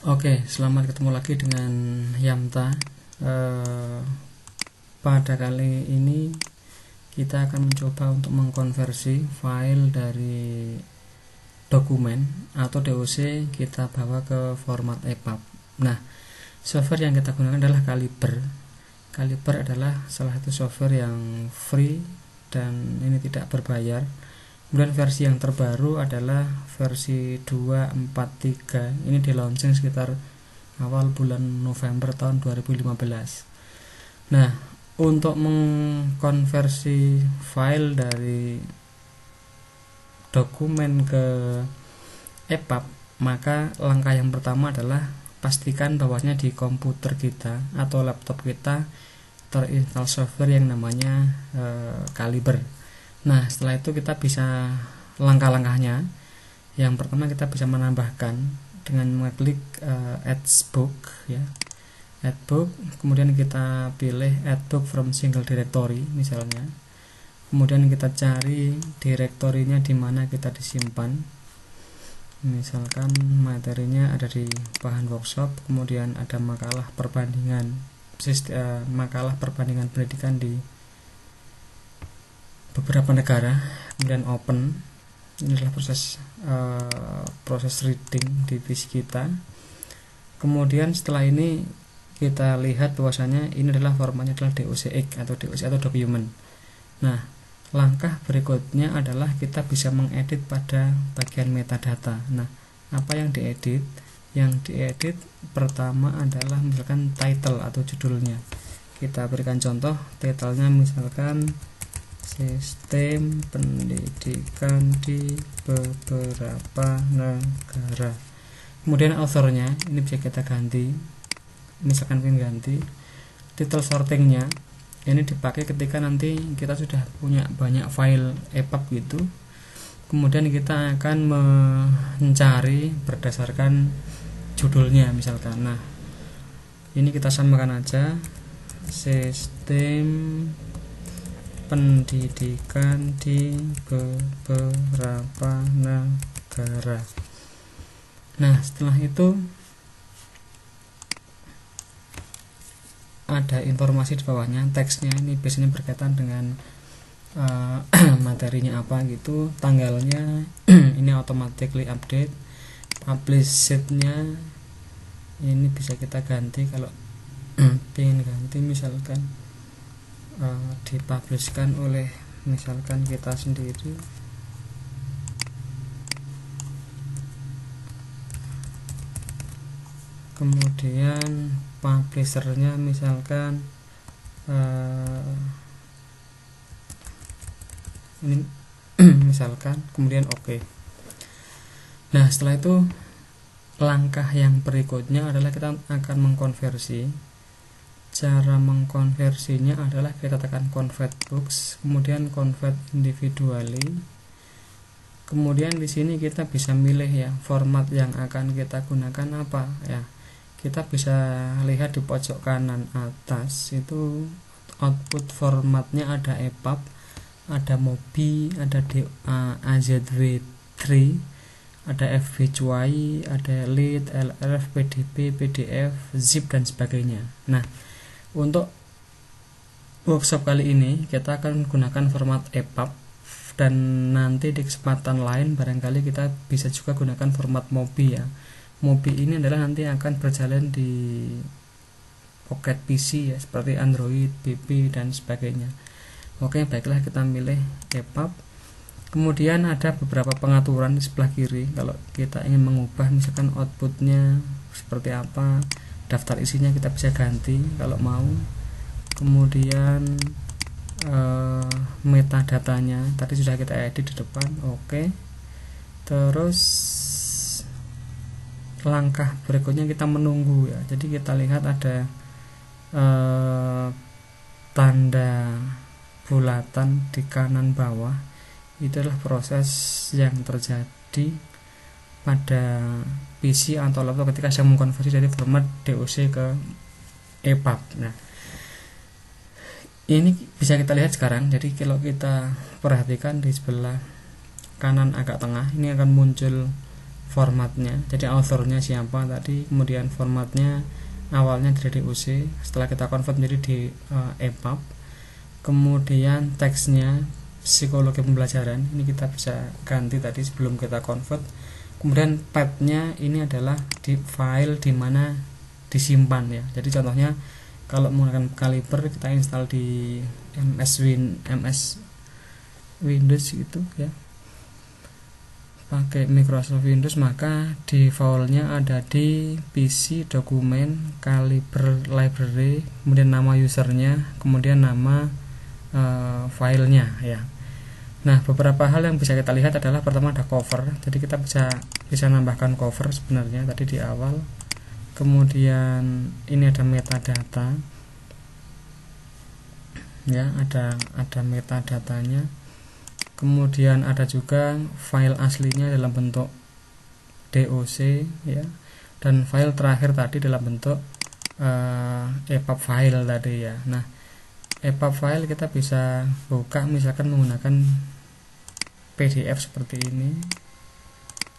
Oke, selamat ketemu lagi dengan Yamta. Pada kali ini kita akan mencoba untuk mengkonversi file dari dokumen atau DOC kita bawa ke format EPUB. Nah, software yang kita gunakan adalah Calibre. Calibre adalah salah satu software yang free dan ini tidak berbayar. Kemudian versi yang terbaru adalah versi 2.4.3. Ini di launching sekitar awal bulan November tahun 2015. Nah, untuk mengkonversi file dari dokumen ke EPUB, maka langkah yang pertama adalah pastikan bahwasanya di komputer kita atau laptop kita terinstall software yang namanya Calibre. Nah, setelah itu kita bisa langkah-langkahnya. Yang pertama kita bisa menambahkan dengan mengklik add book ya. Add book, kemudian kita pilih add book from single directory misalnya. Kemudian kita cari direktorinya di mana kita disimpan. Misalkan materinya ada di bahan workshop, kemudian ada makalah perbandingan pendidikan di beberapa negara, kemudian open. Ini adalah proses reading di PC kita. Kemudian setelah ini kita lihat bahwasanya ini adalah formatnya adalah docx atau document. Nah, langkah berikutnya adalah kita bisa mengedit pada bagian metadata. Nah, apa yang diedit? Yang diedit pertama adalah misalkan title atau judulnya. Kita berikan contoh, titlenya misalkan sistem pendidikan di beberapa negara. Kemudian authornya ini bisa kita ganti, misalkan kita ganti title sortingnya. Ini dipakai ketika nanti kita sudah punya banyak file EPUB gitu. Kemudian kita akan mencari berdasarkan judulnya misalkan. Nah, ini kita samakan aja, sistem pendidikan di beberapa negara. Nah, setelah itu ada informasi di bawahnya, teksnya ini biasanya berkaitan dengan materinya apa gitu, tanggalnya ini automatically update, publish nya ini bisa kita ganti kalau ingin ganti misalkan dipublishkan oleh misalkan kita sendiri. Kemudian publishernya misalkan ini misalkan, kemudian oke. Nah, setelah itu langkah yang berikutnya adalah kita akan mengkonversi. Cara mengkonversinya adalah kita tekan convert books, kemudian convert individually. Kemudian di sini kita bisa milih ya format yang akan kita gunakan apa ya. Kita bisa lihat di pojok kanan atas itu output formatnya ada EPUB, ada MOBI, ada AZW3, ada FVCY, ada LIT, LRF, PDB, PDF, ZIP dan sebagainya. Nah, untuk workshop kali ini kita akan gunakan format EPUB, dan nanti di kesempatan lain barangkali kita bisa juga gunakan format MOBI ya. MOBI ini adalah nanti akan berjalan di Pocket PC ya, seperti Android, PP dan sebagainya. Oke, baiklah, kita milih EPUB. Kemudian ada beberapa pengaturan di sebelah kiri. Kalau kita ingin mengubah misalkan outputnya seperti apa, daftar isinya kita bisa ganti kalau mau. Kemudian metadatanya tadi sudah kita edit di depan. Oke. Terus langkah berikutnya kita menunggu ya. Jadi kita lihat ada tanda bulatan di kanan bawah. Itu adalah proses yang terjadi pada PC atau laptop ketika saya mengkonversi dari format DOC ke EPUB. Nah, ini bisa kita lihat sekarang. Jadi kalau kita perhatikan di sebelah kanan agak tengah, ini akan muncul formatnya, jadi authornya siapa tadi, kemudian formatnya awalnya dari DOC, setelah kita convert menjadi di EPUB, kemudian teksnya psikologi pembelajaran ini kita bisa ganti tadi sebelum kita convert, kemudian pathnya ini adalah di file di mana disimpan ya. Jadi contohnya kalau menggunakan Calibre kita install di MS Windows gitu ya, pakai Microsoft Windows, maka di filenya ada di PC dokumen Calibre library, kemudian nama usernya, kemudian nama filenya ya. Nah, beberapa hal yang bisa kita lihat adalah pertama ada cover, jadi kita bisa nambahkan cover sebenarnya tadi di awal. Kemudian ini ada metadata ya, ada metadatanya. Kemudian ada juga file aslinya dalam bentuk DOC ya, dan file terakhir tadi dalam bentuk EPUB file tadi ya. Nah, EPUB file kita bisa buka misalkan menggunakan PDF seperti ini,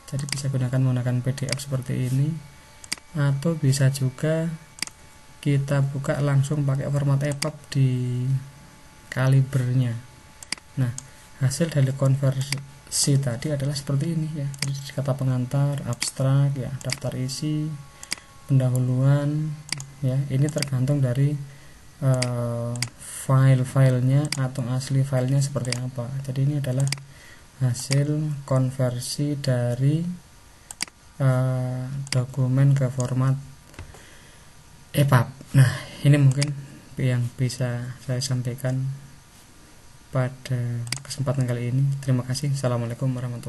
jadi bisa menggunakan PDF seperti ini, atau bisa juga kita buka langsung pakai format EPUB di Calibre-nya. Nah, hasil dari konversi tadi adalah seperti ini ya. Jadi kata pengantar, abstrak ya, daftar isi, pendahuluan ya. Ini tergantung dari file-filenya atau asli filenya seperti apa. Jadi ini adalah hasil konversi dari dokumen ke format EPUB. Nah, ini mungkin yang bisa saya sampaikan pada kesempatan kali ini. Terima kasih. Assalamualaikum warahmatullahi wabarakatuh.